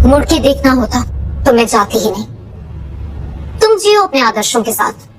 मुड़ के देखना होता तो मैं जाती ही नहीं। तुम जियो अपने आदर्शों के साथ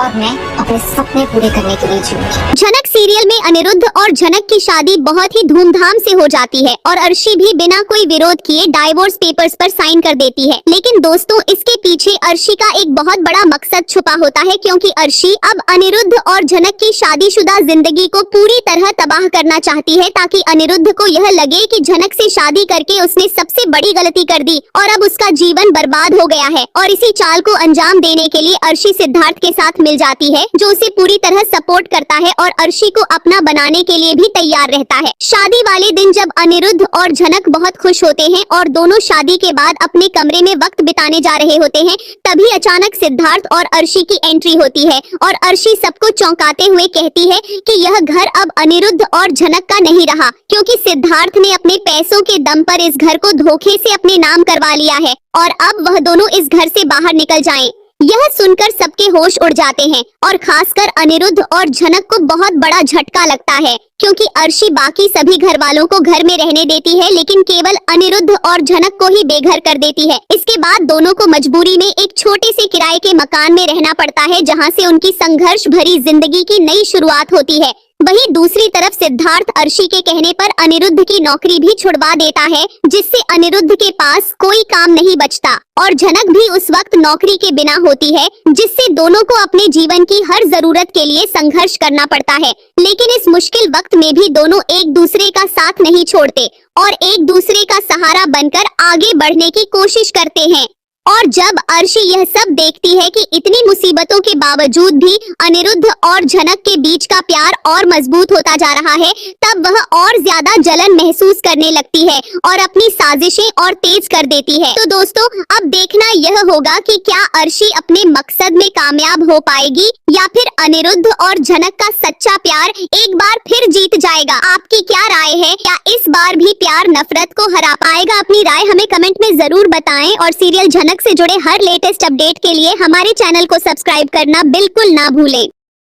और मैं अपने सपने पूरे करने के लिए जीऊंगी। झनक सीरियल में अनिरुद्ध और झनक की शादी बहुत ही धूमधाम से हो जाती है और अर्शी भी बिना कोई विरोध किए डाइवोर्स पेपर्स पर साइन कर देती है। लेकिन दोस्तों, इसके पीछे अर्शी का एक बहुत बड़ा मकसद छुपा होता है, क्योंकि अर्शी अब अनिरुद्ध और झनक की शादीशुदा जिंदगी को पूरी तरह तबाह करना चाहती है, ताकि अनिरुद्ध को यह लगे कि झनक से शादी करके उसने सबसे बड़ी गलती कर दी और अब उसका जीवन बर्बाद हो गया है। और इसी चाल को अंजाम देने के लिए अर्शी सिद्धार्थ के साथ मिल जाती है, जो उसे पूरी तरह सपोर्ट करता है और अर्शी को अपना बनाने के लिए भी तैयार रहता है। शादी वाले दिन जब अनिरुद्ध और झनक बहुत खुश होते हैं और दोनों शादी के बाद अपने कमरे में वक्त बिताने जा रहे होते हैं, तभी अचानक सिद्धार्थ और अर्शी की एंट्री होती है और अर्शी सबको चौंकाते हुए कहती है कि यह घर अब अनिरुद्ध और झनक का नहीं रहा, क्योंकि सिद्धार्थ ने अपने पैसों के दम पर इस घर को धोखे से अपने नाम करवा लिया है और अब वह दोनों इस घर से बाहर निकल जाएं। यह सुनकर सबके होश उड़ जाते हैं और खासकर अनिरुद्ध और झनक को बहुत बड़ा झटका लगता है, क्योंकि अर्शी बाकी सभी घर वालों को घर में रहने देती है, लेकिन केवल अनिरुद्ध और झनक को ही बेघर कर देती है। इसके बाद दोनों को मजबूरी में एक छोटे से किराए के मकान में रहना पड़ता है, जहां से उनकी संघर्ष भरी जिंदगी की नई शुरुआत होती है। वहीं दूसरी तरफ सिद्धार्थ अर्शी के कहने पर अनिरुद्ध की नौकरी भी छुड़वा देता है, जिससे अनिरुद्ध के पास कोई काम नहीं बचता और झनक भी उस वक्त नौकरी के बिना होती है, जिससे दोनों को अपने जीवन की हर जरूरत के लिए संघर्ष करना पड़ता है। लेकिन इस मुश्किल वक्त में भी दोनों एक दूसरे का साथ नहीं छोड़ते और एक दूसरे का सहारा बनकर आगे बढ़ने की कोशिश करते हैं। और जब अर्शी यह सब देखती है कि इतनी मुसीबतों के बावजूद भी अनिरुद्ध और झनक के बीच का प्यार और मजबूत होता जा रहा है, तब वह और ज्यादा जलन महसूस करने लगती है और अपनी साजिशें और तेज कर देती है। तो दोस्तों, अब देखना यह होगा कि क्या अर्शी अपने मकसद में कामयाब हो पाएगी या फिर अनिरुद्ध और झनक का सच्चा प्यार एक बार फिर जीत जाएगा। आपकी क्या राय है? क्या इस बार भी प्यार नफरत को हरा पाएगा? अपनी राय हमें कमेंट में जरूर बताएं और सीरियल झनक से जुड़े हर लेटेस्ट अपडेट के लिए हमारे चैनल को सब्सक्राइब करना बिल्कुल ना भूलें।